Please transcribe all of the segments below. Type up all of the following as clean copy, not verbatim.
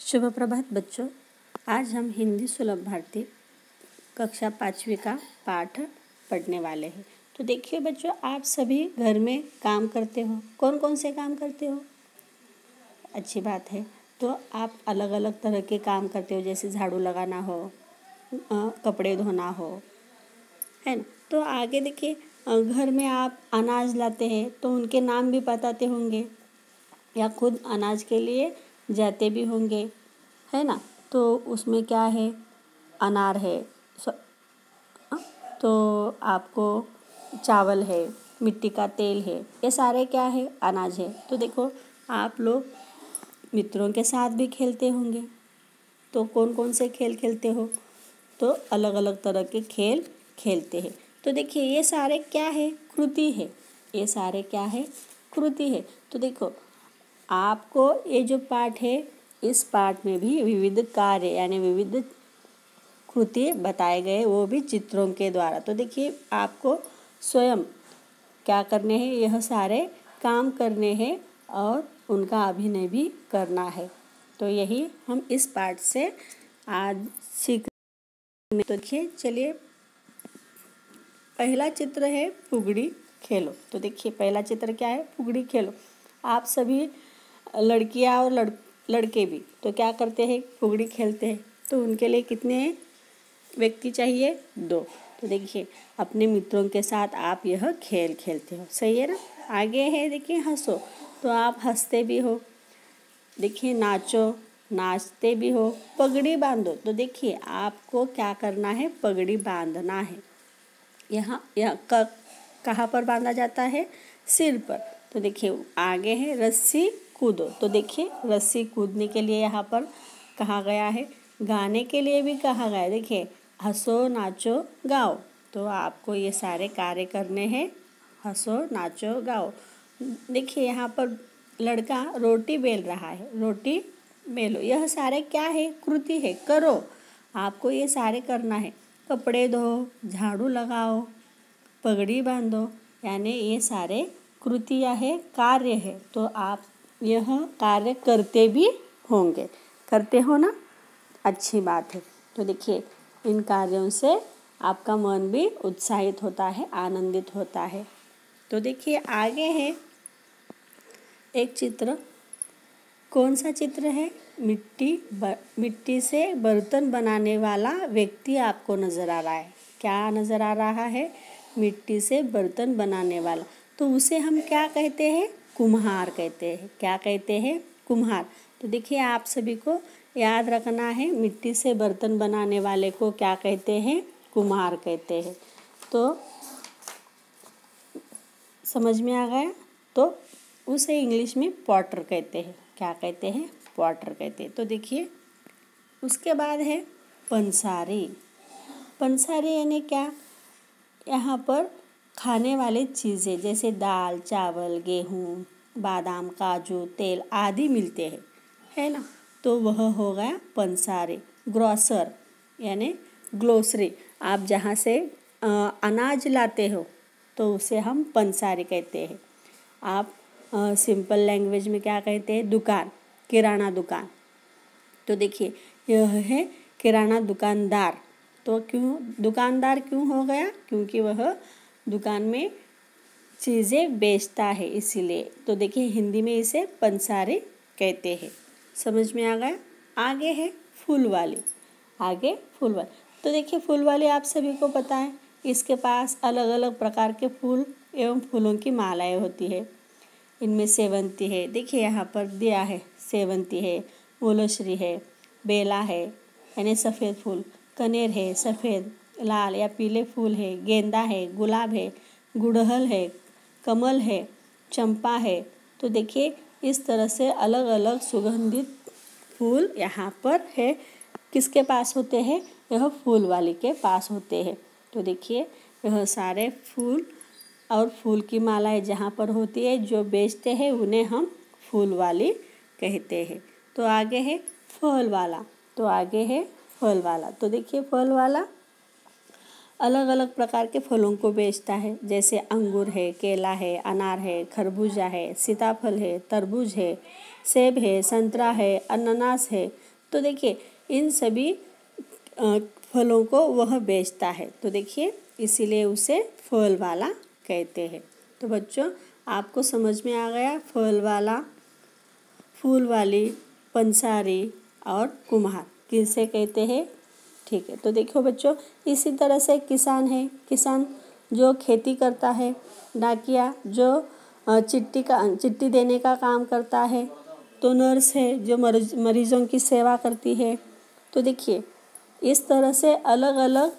शुभ प्रभात बच्चों। आज हम हिंदी सुलभ भारती कक्षा 5वीं का पाठ पढ़ने वाले हैं। तो देखिए बच्चों, आप सभी घर में काम करते हो। कौन कौन से काम करते हो? अच्छी बात है। तो आप अलग अलग तरह के काम करते हो, जैसे झाड़ू लगाना हो, कपड़े धोना हो, है ना। तो आगे देखिए, घर में आप अनाज लाते हैं तो उनके नाम भी बताते होंगे, या खुद अनाज के लिए जाते भी होंगे, है ना। तो उसमें क्या है? अनार है, तो आपको चावल है, मिट्टी का तेल है, ये सारे क्या है? अनाज है। तो देखो, आप लोग मित्रों के साथ भी खेलते होंगे। तो कौन कौन से खेल खेलते हो? तो अलग अलग तरह के खेल खेलते हैं। तो देखिए, ये सारे क्या है? कृति है। ये सारे क्या है? कृति है। तो देखो, आपको ये जो पाठ है, इस पाठ में भी विविध कार्य यानी विविध कृति बताए गए, वो भी चित्रों के द्वारा। तो देखिए, आपको स्वयं क्या करने हैं? यह सारे काम करने हैं और उनका अभिनय भी करना है। तो यही हम इस पाठ से आज सीख। तो देखिए, चलिए, पहला चित्र है फुगड़ी खेलो। तो देखिए, पहला चित्र क्या है? फुगड़ी खेलो। आप सभी लड़कियां और लड़के भी तो क्या करते हैं? फुगड़ी खेलते हैं। तो उनके लिए कितने व्यक्ति चाहिए? 2। तो देखिए, अपने मित्रों के साथ आप यह खेल खेलते हो, सही है ना। आगे है, देखिए, हंसो। तो आप हंसते भी हो। देखिए, नाचो, नाचते भी हो। पगड़ी बांधो। तो देखिए, आपको क्या करना है? पगड़ी बांधना है। यहाँ कहाँ पर बांधा जाता है? सिर पर। तो देखिए, आगे है रस्सी कूदो। तो देखिए, रस्सी कूदने के लिए यहाँ पर कहा गया है, गाने के लिए भी कहा गया है। देखिए, हंसो, नाचो, गाओ। तो आपको ये सारे कार्य करने हैं। हंसो, नाचो, गाओ। देखिए, यहाँ पर लड़का रोटी बेल रहा है। रोटी बेलो। यह सारे क्या है? कृति है। करो, आपको ये सारे करना है। कपड़े धो, झाड़ू लगाओ, पगड़ी बांधो, यानी ये सारे कृतियाँ है, कार्य है। तो आप यह कार्य करते भी होंगे। करते हो ना? अच्छी बात है। तो देखिए, इन कार्यों से आपका मन भी उत्साहित होता है, आनंदित होता है। तो देखिए, आगे है एक चित्र। कौन सा चित्र है? मिट्टी से बर्तन बनाने वाला व्यक्ति आपको नज़र आ रहा है। क्या नज़र आ रहा है? मिट्टी से बर्तन बनाने वाला। तो उसे हम क्या कहते हैं? कुम्हार कहते हैं। क्या कहते हैं? कुम्हार। तो देखिए, आप सभी को याद रखना है, मिट्टी से बर्तन बनाने वाले को क्या कहते हैं? कुम्हार कहते हैं। तो समझ में आ गया? तो उसे इंग्लिश में पॉटर कहते हैं। क्या कहते हैं? पॉटर कहते हैं। तो देखिए, उसके बाद है पंसारी। पंसारी यानी क्या? यहाँ पर खाने वाली चीज़ें जैसे दाल, चावल, गेहूँ, बादाम, काजू, तेल आदि मिलते हैं, है ना। तो वह हो गया पंसारी। ग्रोसर यानी ग्लोसरी। आप जहाँ से अनाज लाते हो तो उसे हम पंसारी कहते हैं। आप सिंपल लैंग्वेज में क्या कहते हैं? दुकान, किराना दुकान। तो देखिए, यह है किराना दुकानदार। तो क्यों दुकानदार क्यों हो गया? क्योंकि वह दुकान में चीज़ें बेचता है, इसीलिए। तो देखिए, हिंदी में इसे पंसारी कहते हैं। समझ में आ गया? आगे है फूल वाली। आगे फूल वाली। तो देखिए, फूल वाली आप सभी को पता है, इसके पास अलग अलग प्रकार के फूल एवं फूलों की मालाएं होती है। इनमें सेवंती है। देखिए, यहाँ पर दिया है, सेवंती है, मूलश्री है, बेला है यानी सफ़ेद फूल, कनेर है, सफ़ेद, लाल या पीले फूल है, गेंदा है, गुलाब है, गुड़हल है, कमल है, चंपा है। तो देखिए, इस तरह से अलग अलग सुगंधित फूल यहाँ पर है। किसके पास होते हैं? यह फूल वाली के पास होते हैं। तो देखिए, यह सारे फूल और फूल की मालाएं जहाँ पर होती है, जो बेचते हैं उन्हें हम फूल वाली कहते हैं। तो आगे है फल वाला। तो आगे है फल वाला। तो देखिए, फल वाला अलग अलग प्रकार के फलों को बेचता है, जैसे अंगूर है, केला है, अनार है, खरबूजा है, सीताफल है, तरबूज है, सेब है, संतरा है, अनानास है, तो देखिए इन सभी फलों को वह बेचता है, तो देखिए इसीलिए उसे फल वाला कहते हैं। तो बच्चों आपको समझ में आ गया, फल वाला, फूल वाली, पंसारी और कुम्हार किसे कहते हैं। ठीक है, तो देखो बच्चों इसी तरह से किसान है, किसान जो खेती करता है, डाकिया जो चिट्ठी देने का काम करता है, तो नर्स है जो मरीजों की सेवा करती है। तो देखिए इस तरह से अलग अलग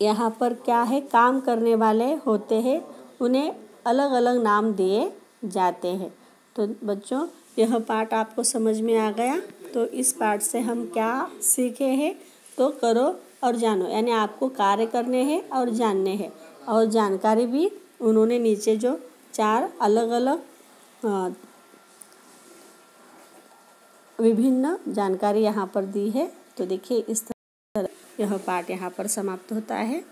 यहाँ पर क्या है, काम करने वाले होते हैं, उन्हें अलग अलग नाम दिए जाते हैं। तो बच्चों यह पाठ आपको समझ में आ गया। तो इस पाठ से हम क्या सीखे हैं, तो करो और जानो, यानी आपको कार्य करने हैं और जानने हैं। और जानकारी भी उन्होंने नीचे जो 4 अलग अलग विभिन्न जानकारी यहाँ पर दी है। तो देखिए इस तरह यह पाठ यहाँ पर समाप्त होता है।